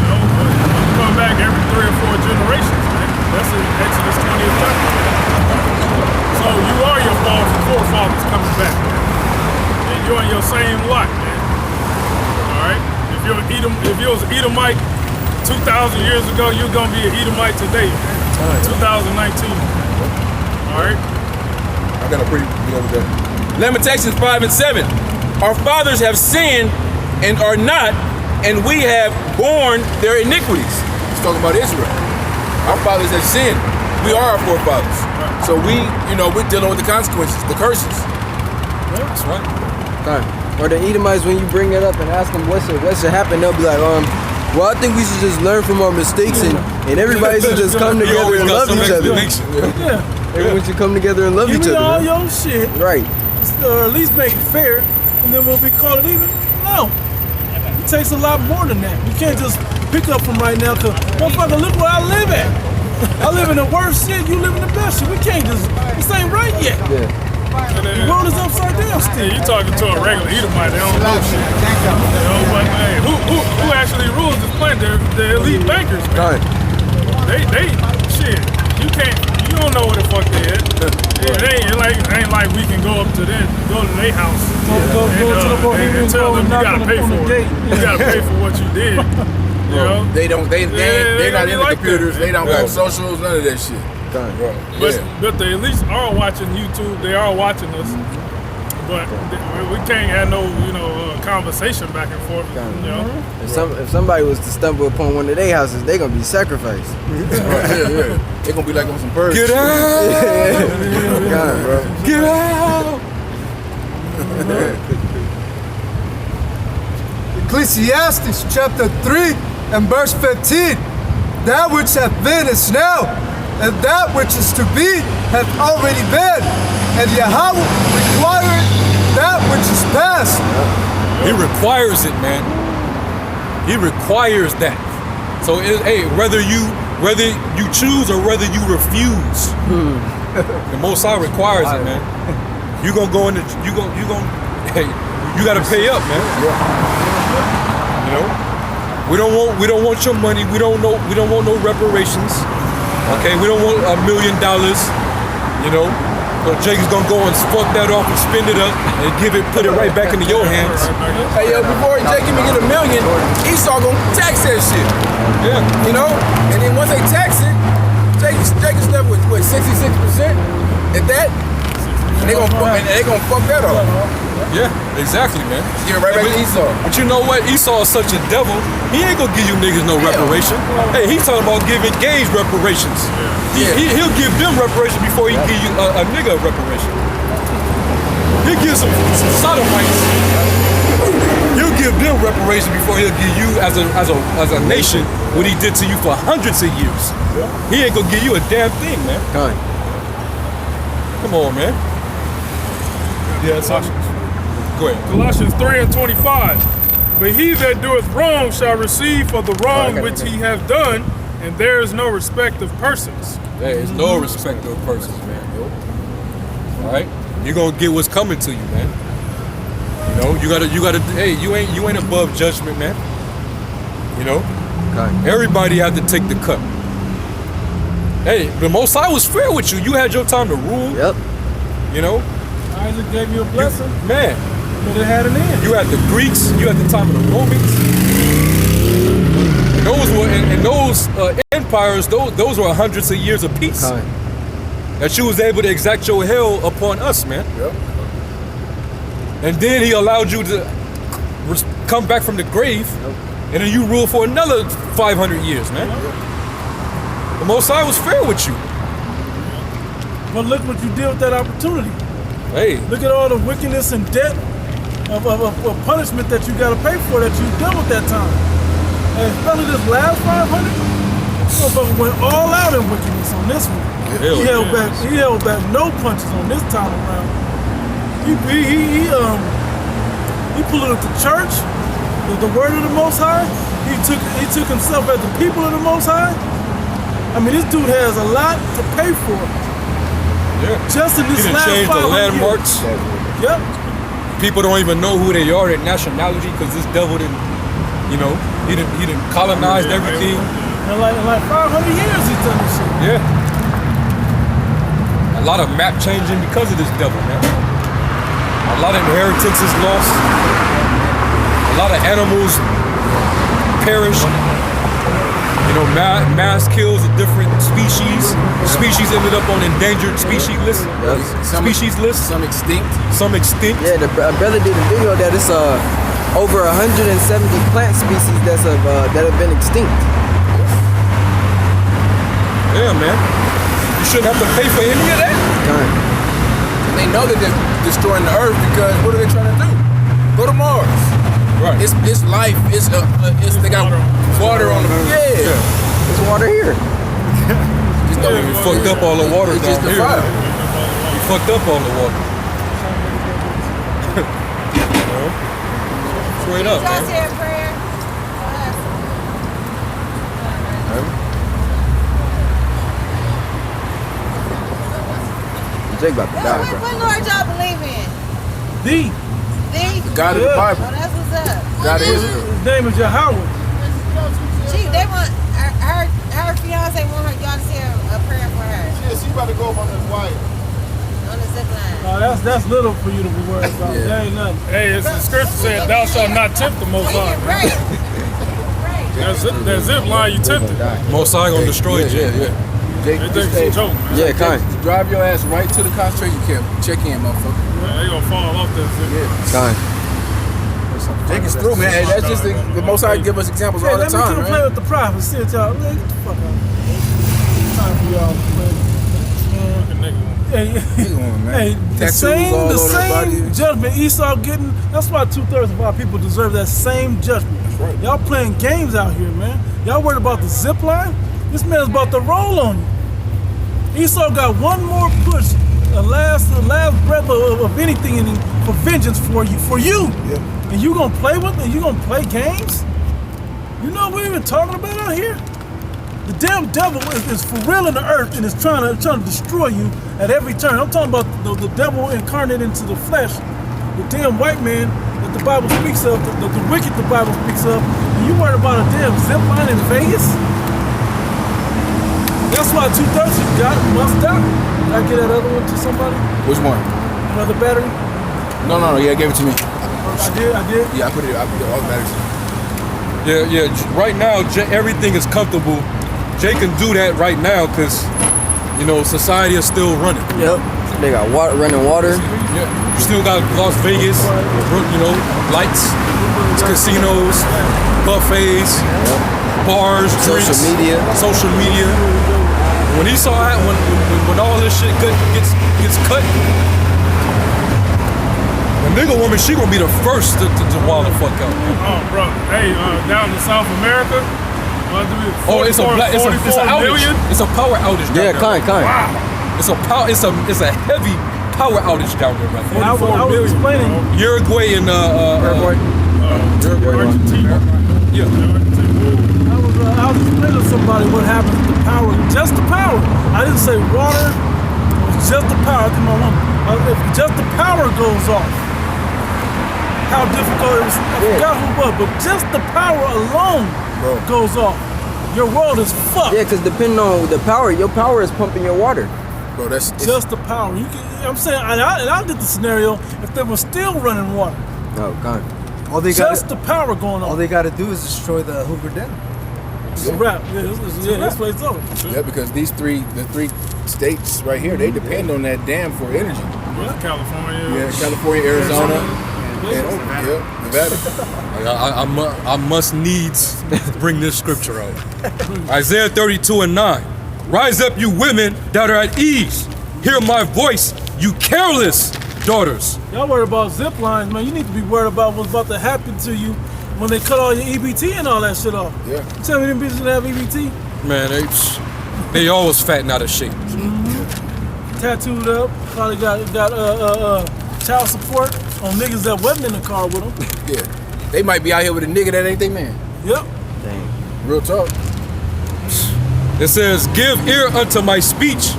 You know, but you come back every 3 or 4 generations, man. That's in Exodus 20th chapter. So you are your forefathers coming back, man. And you're in your same lot, man. All right? If you was Edomite 2,000 years ago, you're going to be an Edomite today, man. 2019. All right? I got a pretty deal with that. Lamentations 5 and 7. Our fathers have sinned and are not, and we have borne their iniquities. It's talking about Israel. Our fathers have sinned. We are our forefathers. So we're dealing with the consequences, the curses. That's right. Or the Edomites, when you bring it up and ask them what should happen, they'll be like, well, I think we should just learn from our mistakes and everybody should just come You together always and got love some each other. explanation. Yeah. Everyone should come together and love Give each me other. all man. your shit, Right. or at least make it fair, and then we'll be called even. No. It takes a lot more than that. You can't just pick up from right now, because, motherfucker, look where I live at. I live in the worst shit, you live in the best shit. We can't just, this ain't right yet. Yeah. The world is upside down still. Yeah, you talking to a regular Edomite, they don't know shit. You know, but hey, who actually rules this planet? The elite bankers, man. Right. They shit. You don't know what the fuck they is. It ain't like we can go to their house Go to the Bohemian and tell them you knock gotta on pay the for it. You gotta pay for what you did. You know? They're not into like computers. that, They don't man. got socials, none of that shit. But they at least are watching YouTube. They are watching us. But we can't have no, conversation back and forth. You know? If somebody was to stumble upon one of their houses, they're gonna be sacrificed. Yeah. They're gonna be like on some birds. Get out! God, bro. Get out! Ecclesiastes chapter 3 and verse 15. That which hath been is now, and that which is to be hath already been. And Yahweh requireth that which is past. He requires it, man. He requires that. So, whether you choose or whether you refuse, the Most High requires it, man. You gonna go in the, you gotta pay up, man. You know, we don't want your money. We don't want no reparations. Okay, we don't want $1 million. You know. So Jake's gonna go and fuck that off and spend it up and put it right back into your hands. Hey, before Jake even get $1 million, Esau gonna tax that shit. Yeah. You know? And then once they tax it, Jake is left with what, 66%? At that? And they gonna fuck that up. Yeah, exactly, man. Give it right back to Esau. But you know what? Esau is such a devil. He ain't gonna give you niggas no reparation. Hey, he's talking about giving gays reparations. He'll give them reparation before he give you a nigga reparation. He'll give some sodomites. He'll give them reparation before he'll give you as a nation what he did to you for hundreds of years. He ain't gonna give you a damn thing, man. Come on, man. Yeah, it's awesome. Go ahead. Colossians 3:25. But he that doeth wrong shall receive for the wrong which he hath done, and there is no respect of persons. There is no respect of persons, man. All right, you're gonna get what's coming to you, man. You know, you gotta. Hey, you ain't above judgment, man. You know, everybody had to take the cut. Hey, the Most High was fair with you. You had your time to rule. Yep. You know, Isaac gave you a blessing, man. but it had an end. You had the Greeks. You had the time of the Romans. Those were and those empires. Those were hundreds of years of peace. That you was able to exact your hell upon us, man. Yep. And then he allowed you to come back from the grave, and then you rule for another 500 years, man. The Most High was fair with you. But look what you did with that opportunity. Hey, Look at all the wickedness and debt of punishment that you got to pay for that you done with that time. And especially this last 500, motherfucker went all out in wickedness on this one. He held back no punches on this time around. He polluted the church, the word of the Most High. He took himself as the people of the Most High. I mean, this dude has a lot to pay for. yeah. Just in this He done last changed 500 the landmarks. years. Yep. People don't even know who they are, their nationality, because this devil didn't, you know, he didn't colonize everything. And like 500 years he's done this shit. Yeah. A lot of map changing because of this devil, man. A lot of inheritance is lost. A lot of animals perished. You know, mass kills of different species. Species ended up on endangered species list. Species list. Some extinct. Some extinct. Yeah, the brother did a video that it's over 170 plant species that have been extinct. Yeah, man. You shouldn't have to pay for any of that. And they know that they're destroying the earth because what are they trying to do? Go to Mars. Right. It's life. It's they got water on them. Yeah. There's water here. Just Yeah, we fucked up all the water it's down just the here. fire. We fucked up all the water. You know? Straight up, Y'all man. say a prayer? Jake about to die, bro. What Lord y'all believe in? The God of the Bible. Oh, that's what's up. God of Israel. his name is Yahweh. They want her fiance want y'all to say a prayer for her. Yeah, she about to go up on this wire. On the zip line. That's little for you to be worried about. Yeah. That ain't nothing. Hey, it's the scripture said, "Thou shalt not tempt the Most High." Right. That zip line, you tempted. Most High gonna destroy you. Yeah. Jake, They just, think it's a joke, man. Yeah, kind. drive your ass right to the concentration camp. Check in, motherfucker. Man, they gonna fall off that zip. Kind. Jake is through, man. Hey, that's just the Most High give us examples Hey, all the let me time, come play man. with the prophets. See what y'all. Man, get the fuck out. Time for y'all to play. Fucking nigga. Hey, Man. hey, the Tattoos all same over their body. judgment Esau getting. That's why 2/3 of our people deserve that same judgment. right. Y'all playing games out here, man. Y'all worried about the zip line? This man's about to roll on you. Esau got one more push, the last breath of anything in him for vengeance for you. Yeah. And you gonna play with it? You gonna play games? You know what we're even talking about out here? The damn devil is for real in the earth and is trying to destroy you at every turn. I'm talking about the devil incarnate into the flesh, the damn white man that the Bible speaks of, the wicked the Bible speaks of. And you worried about a damn zip line in Vegas? That's why 2/3 you got must die. Did I get that other one to somebody? Which one? Another battery? No, yeah, gave it to me. I did. Yeah, I put it all the batteries. Yeah. Right now, everything is comfortable. Jay can do that right now because, you know, society is still running. Yep. They got water, running water. Yeah. You still got Las Vegas, you know, lights, casinos, buffets, bars, Social drinks, media. social media. When he saw that, when all this shit gets cut, the nigga woman, she gonna be the first to wild the fuck out. Oh, bro. Hey, down in South America. It's a outage. It's a power outage. Yeah, down there. kind. Wow. It's a heavy power outage down there right now. I was explaining. Uruguay and Argentina. yeah. I was explaining to somebody what happens with the power. Just the power. I didn't say water. It was just the power. I think my mom. If just the power goes off, how difficult it was. I forgot who it was, but just the power alone goes off. Your world is fucked. Yeah, because depending on the power, your power is pumping your water. Bro, that's Just the power. You can, I'm saying, and I did the scenario if they were still running water. Oh, kind. All they Just the power going all on. they got to do is destroy the Hoover Dam. It's a wrap. Yeah, this place over. yeah, because the three states right here, they depend on that dam for energy. Yeah, California. Yeah, California, Arizona, and Nevada. I must needs bring this scripture out. Isaiah 32:9. Rise up, you women that are at ease. Hear my voice, you careless daughters. Y'all worried about zip lines, man. You need to be worried about what's about to happen to you when they cut all your EBT and all that shit off. Yeah. You tell me them bitches that have EBT? Man, they always fatting out of shape. Tattooed up, probably got child support on niggas that wasn't in the car with them. Yeah. They might be out here with a nigga that ain't they man. Yep. Real talk. It says, give ear unto my speech.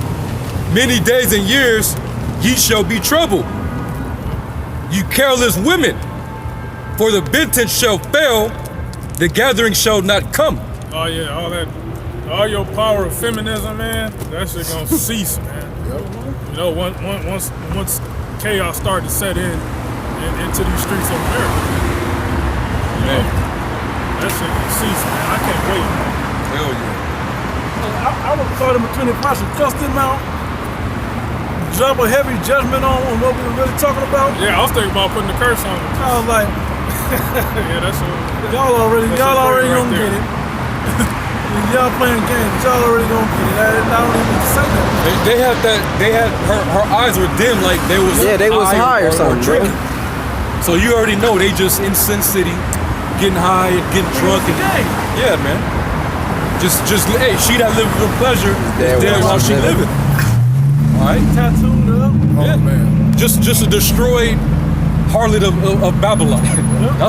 Many days and years ye shall be troubled. You careless women, for the vintage shall fail, the gathering shall not come. Oh yeah, all your power of feminism, man. That shit gonna cease, man. You know, once chaos started to set into these streets of America, you know, that shit gonna cease, man. I can't wait. Hell yeah. I would call them between if I should cuss them out, drop a heavy judgment on what we were really talking about. Yeah, I was thinking about putting the curse on them. I was like, Yeah, that's y'all already right gonna there. get it. Y'all playing games, y'all already gonna get it. I don't even say that. They had her eyes were dim like they was They was high or something, bro. drinking. So you already know they just in Sin City, getting high and getting drunk and yeah, man. Just hey, she that lives with pleasure is there while she living. All right, Tattooed up. yeah, man. Just a destroyed harlot of Babylon.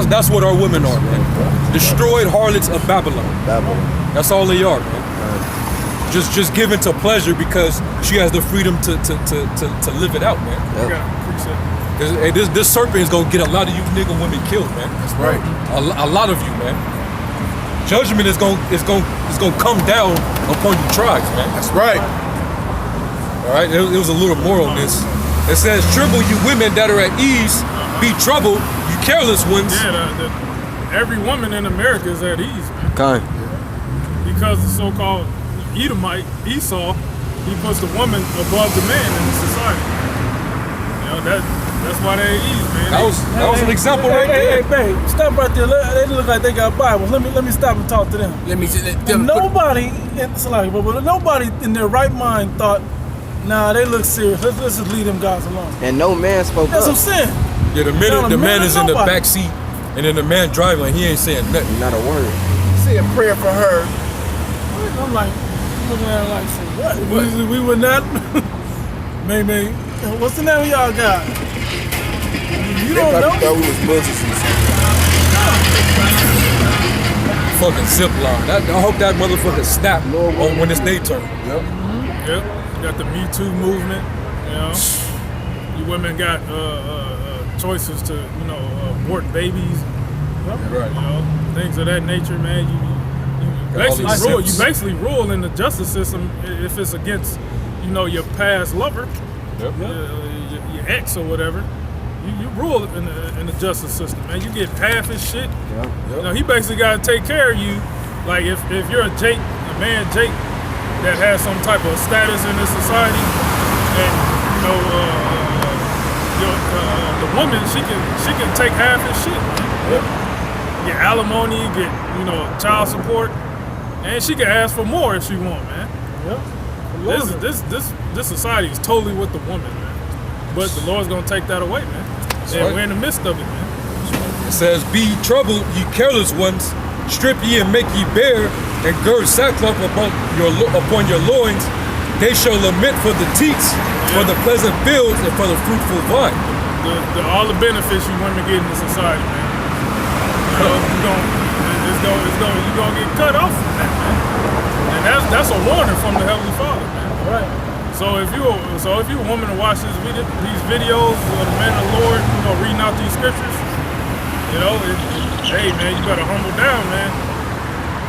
That's what our women are, man. Destroyed harlots of Babylon. That's all they are, man. Just given to pleasure because she has the freedom to live it out, man. You gotta appreciate it. 'Cause, hey, this serpent is gonna get a lot of you nigga women killed, man. That's right. A lot of you, man. Judgment is gonna come down upon you tribes, man. That's right. All right, there was a little more on this. It says, "Tremble, you women that are at ease. Be troubled, you careless ones." Yeah, every woman in America is at ease, man. Kind. Because the so-called Edomite, Esau, he puts the woman above the man in the society. You know, that's why they're at ease, man. That was an example right Hey, there. babe, stop right there. They look like they got Bibles. Let me stop and talk to them. Let me see that. Nobody in their right mind thought, nah, they look serious. Let's just leave them guys alone. And no man spoke That's up. what I'm saying. Yeah, the man is in the back seat, and then the man driving, he ain't saying nothing. Not a word. Say a prayer for her. I'm like, looking at her like, so what? We would not. Maybe. What's the name of y'all guy? You They don't probably know? thought we was Muslims and shit. Fucking zip line. I hope that motherfucker snap on when it's their turn. Yep. Yep. You got the Me Too movement. You know, you women got choices to abort babies. Right. You know, things of that nature, man. You basically rule in the justice system if it's against your past lover, Yep. your ex or whatever. You rule in the justice system, man. You get half his shit. Yeah. You know, he basically got to take care of you. Like if you're a man Jake that has some type of status in this society, and the woman, she can take half his shit, man. Get alimony, get child support, and she can ask for more if she want, man. This society is totally with the woman, man. But the Lord's gonna take that away, man. And we're in the midst of it, man. It says, "Be troubled, ye careless ones. Strip ye and make ye bare, and gird sackcloth upon your loins. They shall lament for the teats, for the pleasant fields, and for the fruitful vine." All the benefits you women get in the society, man. You're gonna get cut off from that, man. And that's a warning from the Heavenly Father, man. Right. So if you're a woman to watch these videos of the man of the Lord, reading out these scriptures, hey man, you better humble down, man.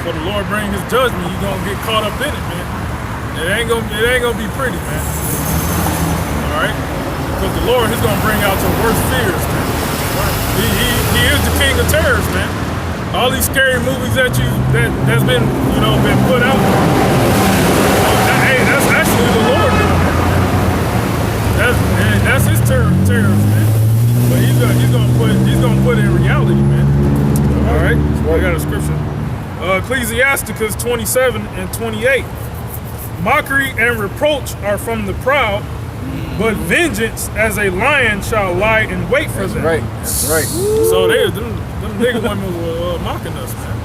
For the Lord bring His judgment, you're gonna get caught up in it, man. It ain't gonna be pretty, man. All right, because the Lord, He's gonna bring out your worst fears, man. He is the King of terrors, man. All these scary movies that's been been put out. Hey, that's actually the Lord doing it. That's His terrors, man. But He's gonna put it in reality, man. All right, I got a scripture. Ecclesiasticus 27 and 28. Mockery and reproach are from the proud, but vengeance as a lion shall lie in wait for them. That's right. So them nigga women were mocking us, man.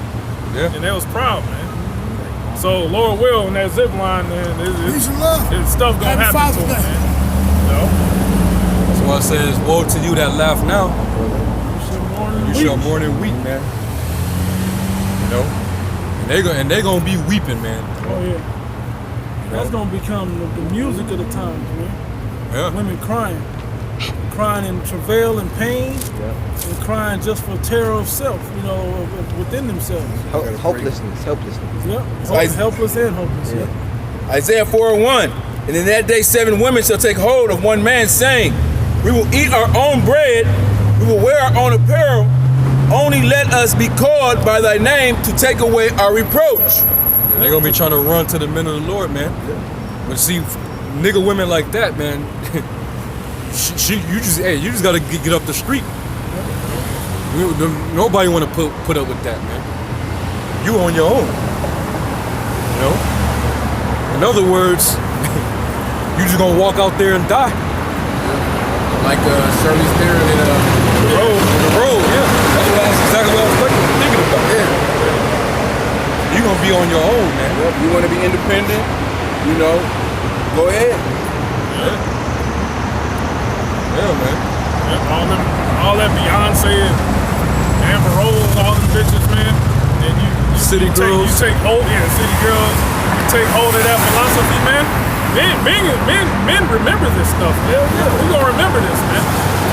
Yeah. And they was proud, man. So Lord will in that zip line, man, it's stuff gonna happen to them, man. That's why it says, "Woe to you that laugh now, you shall mourn and weep," man. And they gonna be weeping, man. Oh yeah. That's gonna become the music of the times, man. Yeah. Women crying in travail and pain, and crying just for terror of self, within themselves. Hopelessness. Yeah, helpless and hopeless. Yeah. Isaiah 4:1. And in that day 7 women shall take hold of one man, saying, "We will eat our own bread, we will wear our own apparel. Only let us be called by thy name to take away our reproach." They're gonna be trying to run to the men of the Lord, man. But see, nigga women like that, man, you just gotta get up the street. Nobody wanna put up with that, man. You on your own. In other words, you just gonna walk out there and die. Like Shirley's Theron in The road, yeah. That's exactly what I was thinking about. Yeah. You're gonna be on your own, man. Yep. You want to be independent, go ahead. Yeah, man. All that Beyonce and Amber Rose, all them bitches, man. And you City girls. You take hold, city girls. You take hold of that philosophy, man. Men remember this stuff, man. We gonna remember this, man.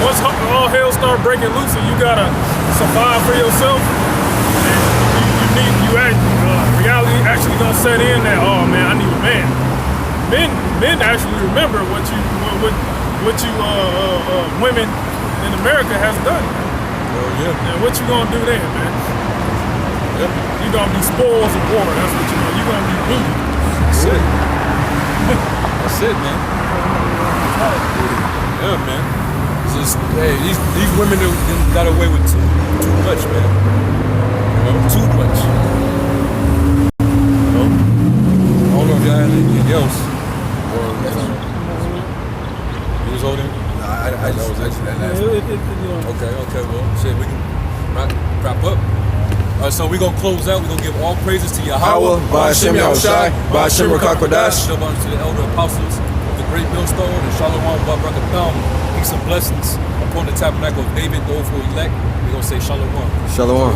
Once all hell start breaking loose and you gotta survive for yourself, and reality actually gonna set in that, oh man, I need a man. Men actually remember what you women in America has done. Oh yeah. And what you gonna do then, man? Yep. You gonna be spoils of war. That's what you gonna be booty. That's it. That's it, man. Yeah, man. It's just, hey, these women got away with too much, man. Too much. I don't know if y'all had anything else. Or, you was holding? I just was actually that last one. Okay, well, shit, we can wrap up. So we're going to close out. We're going to give all praises to Yahweh, Ba'ashem Yahushai, Ba'ashem Rakakwadash. Shabbat to the elder apostles of the great millstone, and Shalom Barakatah. Peace and blessings upon the tabernacle of David, those who elect. We're going to say Shalom. Shalom.